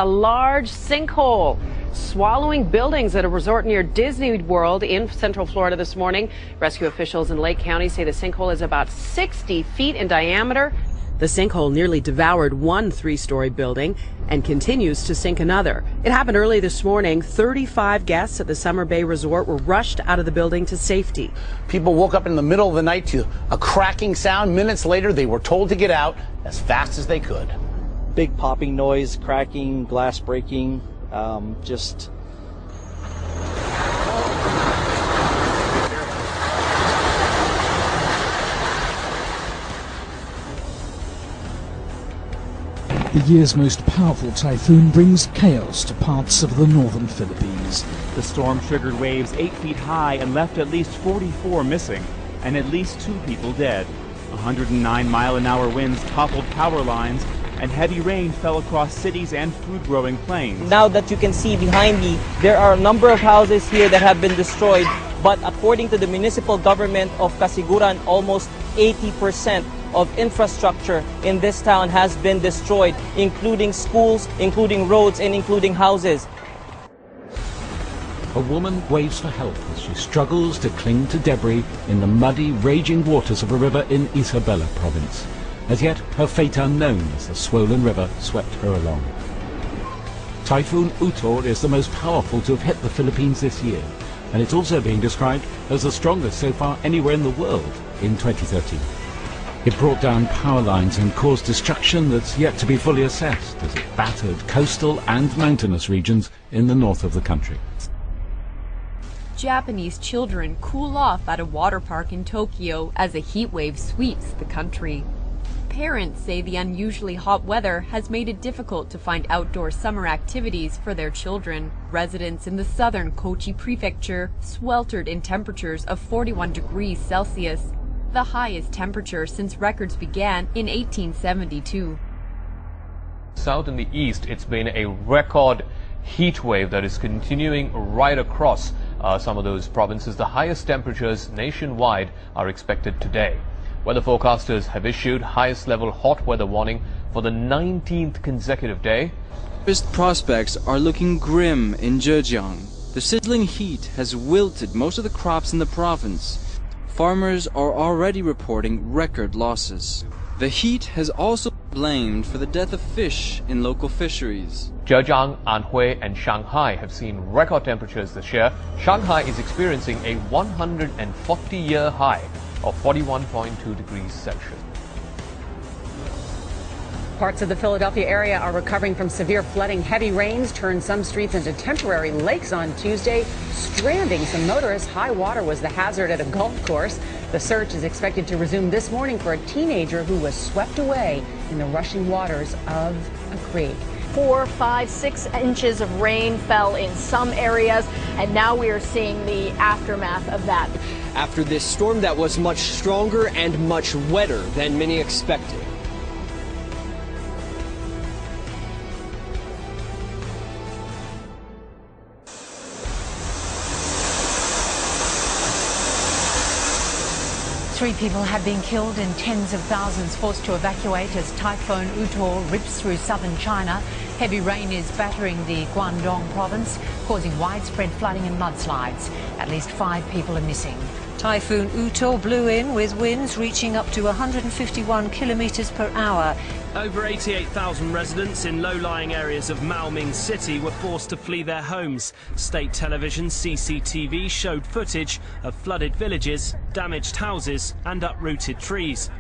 a large sinkhole swallowing buildings at a resort near Disney World in Central Florida this morning. Rescue officials in Lake County say the sinkhole is about 60 feet in diameter. The sinkhole nearly devoured one three-story building and continues to sink another. It happened early this morning. 35 guests at the Summer Bay Resort were rushed out of the building to safety. People woke up in the middle of the night to a cracking sound. Minutes later, they were told to get out as fast as they could. Big popping noise, cracking, glass breaking, just... The year's most powerful typhoon brings chaos to parts of the northern Philippines. The storm triggered waves 8 feet high and left at least 44 missing and at least 2 people dead. 109-mile-an-hour winds toppled power lines and heavy rain fell across cities and food-growing plains. Now that you can see behind me, there are a number of houses here that have been destroyed, but according to the municipal government of Casiguran, almost 80% of infrastructure in this town has been destroyed, including schools, including roads, and including houses. A woman waits for help as she struggles to cling to debris in the muddy, raging waters of a river in Isabela province. As yet, her fate unknown as the swollen river swept her along. Typhoon Utor is the most powerful to have hit the Philippines this year, and it's also being described as the strongest so far anywhere in the world in 2013. It brought down power lines and caused destruction that's yet to be fully assessed as it battered coastal and mountainous regions in the north of the country. Japanese children cool off at a water park in Tokyo as a heat wave sweeps the country. Parents say the unusually hot weather has made it difficult to find outdoor summer activities for their children. Residents in the southern Kochi prefecture sweltered in temperatures of 41 degrees Celsius, the highest temperature since records began in 1872. South and the east, it's been a record heat wave that is continuing right across some of those provinces. The highest temperatures nationwide are expected today. Weather forecasters have issued highest level hot weather warning for the 19th consecutive day. Harvest prospects are looking grim in Zhejiang. The sizzling heat has wilted most of the crops in the province. Farmers are already reporting record losses. The heat has also been blamed for the death of fish in local fisheries. Zhejiang, Anhui and Shanghai have seen record temperatures this year. Shanghai is experiencing a 140-year high of 41.2 degrees Celsius. Parts of the Philadelphia area are recovering from severe flooding. Heavy rains turned some streets into temporary lakes on Tuesday, stranding some motorists. High water was the hazard at a golf course. The search is expected to resume this morning for a teenager who was swept away in the rushing waters of a creek. 4, 5, 6 inches of rain fell in some areas, and now we are seeing the aftermath of that. After this storm that was much stronger and much wetter than many expected. Three people have been killed and tens of thousands forced to evacuate as Typhoon Utor rips through southern China. Heavy rain is battering the Guangdong province, causing widespread flooding and mudslides. At least 5 people are missing. Typhoon Utor blew in with winds reaching up to 151 kilometers per hour. Over 88,000 residents in low-lying areas of Maoming City were forced to flee their homes. State television CCTV showed footage of flooded villages, damaged houses and uprooted trees.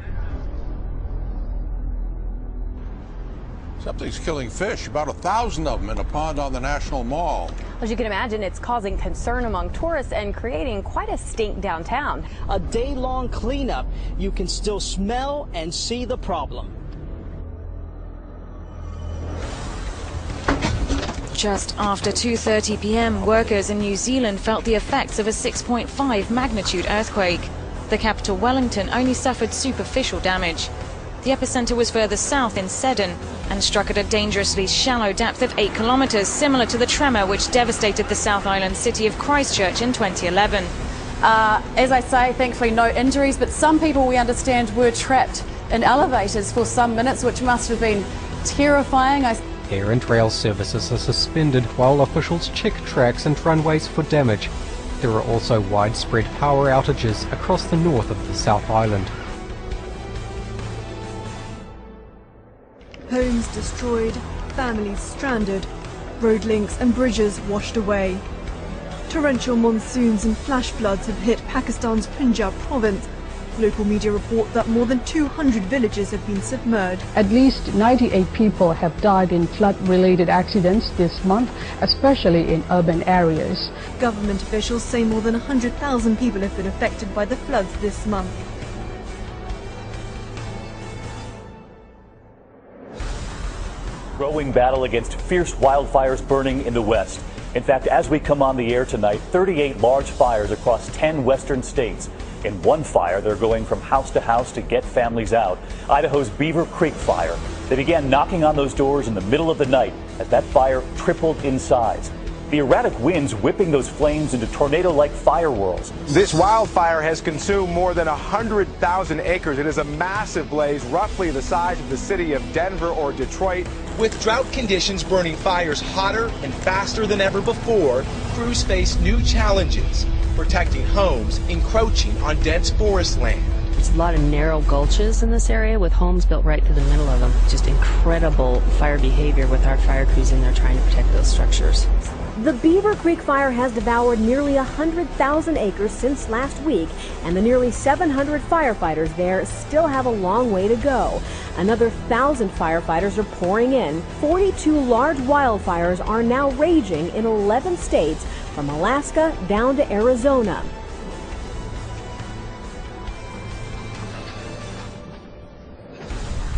Something's killing fish, about 1,000 of them in a pond on the National Mall. As you can imagine, it's causing concern among tourists and creating quite a stink downtown. A day-long cleanup. You can still smell and see the problem. Just after 2:30 p.m, workers in New Zealand felt the effects of a 6.5 magnitude earthquake. The capital, Wellington, only suffered superficial damage. The epicenter was further south in Seddon and struck at a dangerously shallow depth of 8 kilometers, similar to the tremor which devastated the South Island city of Christchurch in 2011. As I say, thankfully no injuries, but some people, we understand, were trapped in elevators for some minutes, which must have been terrifying. Air and rail services are suspended while officials check tracks and runways for damage. There are also widespread power outages across the north of the South Island. Homes destroyed, families stranded, road links and bridges washed away. Torrential monsoons and flash floods have hit Pakistan's Punjab province. Local media report that more than 200 villages have been submerged. At least 98 people have died in flood-related accidents this month, especially in urban areas. Government officials say more than 100,000 people have been affected by the floods this month. Growing battle against fierce wildfires burning in the west. In fact, as we come on the air tonight, 38 large fires across 10 western states. In one fire, they're going from house to house to get families out. Idaho's Beaver Creek fire. They began knocking on those doors in the middle of the night as that fire tripled in size. The erratic winds whipping those flames into tornado-like fire whirls. This wildfire has consumed more than 100,000 acres. It is a massive blaze, roughly the size of the city of Denver or Detroit. With drought conditions burning fires hotter and faster than ever before, crews face new challenges, protecting homes encroaching on dense forest land. There's a lot of narrow gulches in this area with homes built right through the middle of them. Just incredible fire behavior with our fire crews in there trying to protect those structures. The Beaver Creek fire has devoured nearly 100,000 acres since last week, and the nearly 700 firefighters there still have a long way to go. Another 1,000 firefighters are pouring in. 42 large wildfires are now raging in 11 states, from Alaska down to Arizona.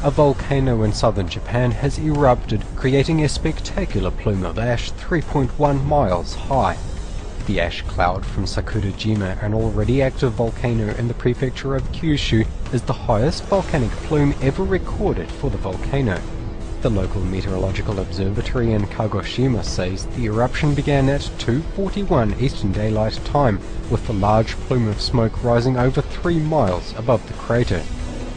A volcano in southern Japan has erupted, creating a spectacular plume of ash 3.1 miles high. The ash cloud from Sakurajima, an already active volcano in the prefecture of Kyushu, is the highest volcanic plume ever recorded for the volcano. The local meteorological observatory in Kagoshima says the eruption began at 2:41 Eastern Daylight Time, with the large plume of smoke rising over 3 miles above the crater.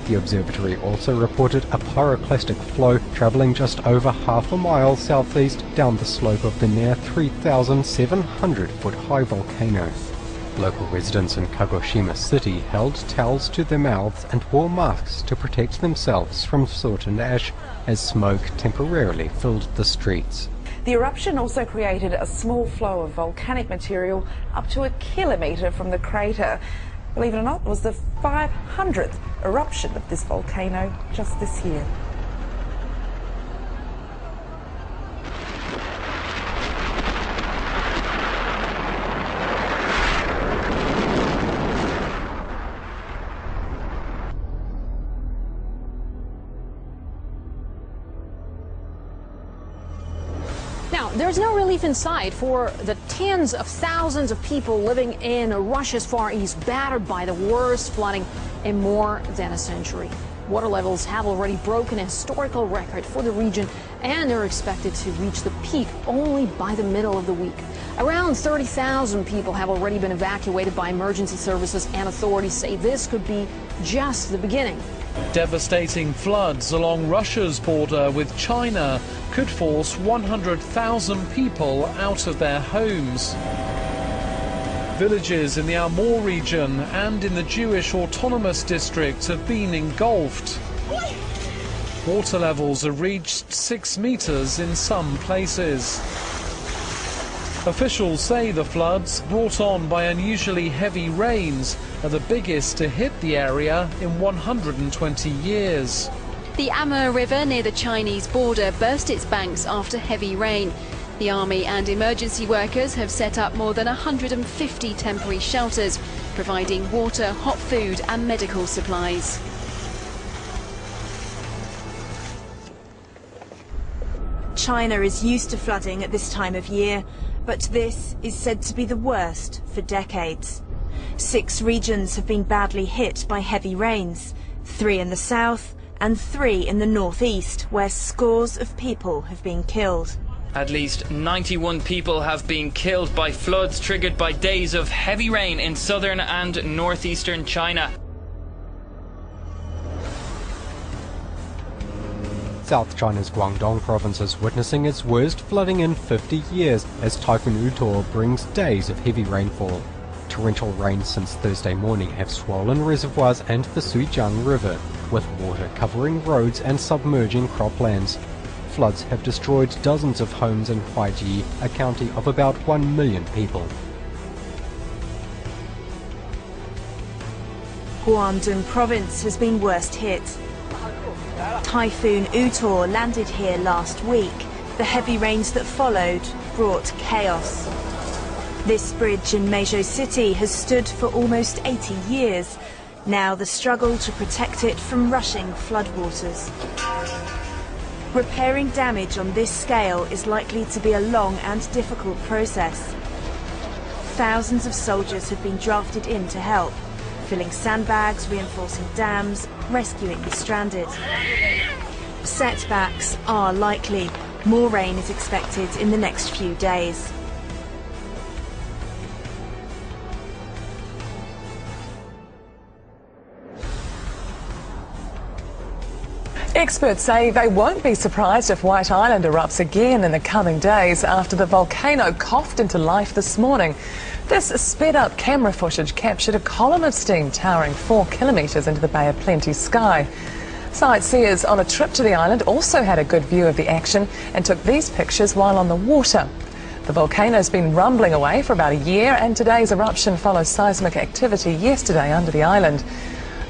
The observatory also reported a pyroclastic flow travelling just over half a mile southeast down the slope of the near 3,700-foot high volcano. Local residents in Kagoshima City held towels to their mouths and wore masks to protect themselves from soot and ash as smoke temporarily filled the streets. The eruption also created a small flow of volcanic material up to 1 kilometre from the crater. Believe it or not, it was the 500th eruption of this volcano just this year. Now, there's no relief in sight for the tens of thousands of people living in Russia's Far East, battered by the worst flooding in more than a century. Water levels have already broken a historical record for the region, and they're expected to reach the peak only by the middle of the week. Around 30,000 people have already been evacuated by emergency services, and authorities say this could be just the beginning. Devastating floods along Russia's border with China could force 100,000 people out of their homes. Villages in the Amur region and in the Jewish autonomous district have been engulfed. Water levels have reached 6 meters in some places. Officials say the floods, brought on by unusually heavy rains, are the biggest to hit the area in 120 years. The Amur River near the Chinese border burst its banks after heavy rain. The army and emergency workers have set up more than 150 temporary shelters, providing water, hot food and medical supplies. China is used to flooding at this time of year, but this is said to be the worst for decades. 6 regions have been badly hit by heavy rains, 3 in the south and 3 in the northeast, where scores of people have been killed. At least 91 people have been killed by floods triggered by days of heavy rain in southern and northeastern China. South China's Guangdong province is witnessing its worst flooding in 50 years as Typhoon Utor brings days of heavy rainfall. Torrential rains since Thursday morning have swollen reservoirs and the Suijiang River, with water covering roads and submerging croplands. Floods have destroyed dozens of homes in Huaiji, a county of about 1 million people. Guangdong province has been worst hit. Typhoon Utor landed here last week. The heavy rains that followed brought chaos. This bridge in Meizhou City has stood for almost 80 years. Now the struggle to protect it from rushing floodwaters. Repairing damage on this scale is likely to be a long and difficult process. Thousands of soldiers have been drafted in to help, filling sandbags, reinforcing dams, rescuing the stranded. Setbacks are likely. More rain is expected in the next few days. Experts say they won't be surprised if White Island erupts again in the coming days after the volcano coughed into life this morning. This sped-up camera footage captured a column of steam towering 4 kilometres into the Bay of Plenty sky. Sightseers on a trip to the island also had a good view of the action and took these pictures while on the water. The volcano's been rumbling away for about a year, and today's eruption follows seismic activity yesterday under the island.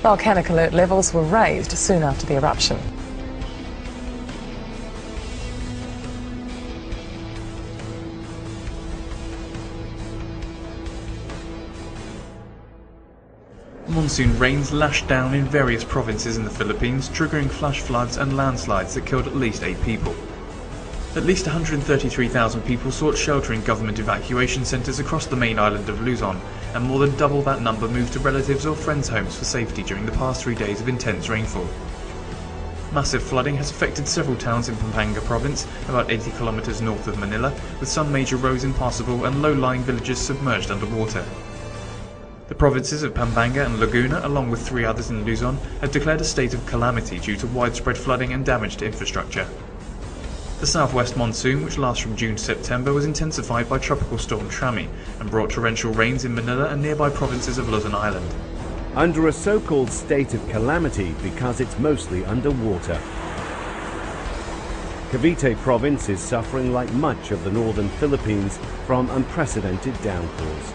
Volcanic alert levels were raised soon after the eruption. Monsoon rains lashed down in various provinces in the Philippines, triggering flash floods and landslides that killed at least 8 people. At least 133,000 people sought shelter in government evacuation centres across the main island of Luzon, and more than double that number moved to relatives or friends' homes for safety during the past 3 days of intense rainfall. Massive flooding has affected several towns in Pampanga province, about 80 kilometres north of Manila, with some major roads impassable and low-lying villages submerged underwater. The provinces of Pampanga and Laguna, along with 3 others in Luzon, have declared a state of calamity due to widespread flooding and damage to infrastructure. The southwest monsoon, which lasts from June to September, was intensified by Tropical Storm Trami and brought torrential rains in Manila and nearby provinces of Luzon Island. Under a so-called state of calamity because it's mostly underwater. Cavite province is suffering like much of the northern Philippines from unprecedented downpours.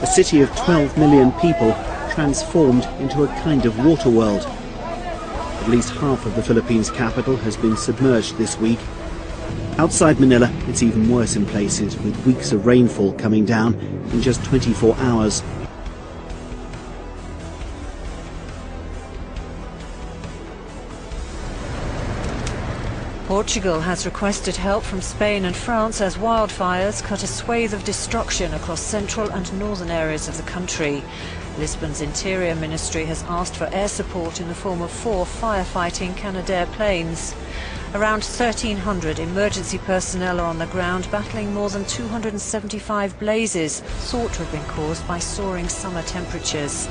A city of 12 million people transformed into a kind of water world. At least half of the Philippines' capital has been submerged this week. Outside Manila, it's even worse in places, with weeks of rainfall coming down in just 24 hours. Portugal has requested help from Spain and France as wildfires cut a swathe of destruction across central and northern areas of the country. Lisbon's Interior Ministry has asked for air support in the form of 4 firefighting Canadair planes. Around 1,300 emergency personnel are on the ground battling more than 275 blazes, thought to have been caused by soaring summer temperatures.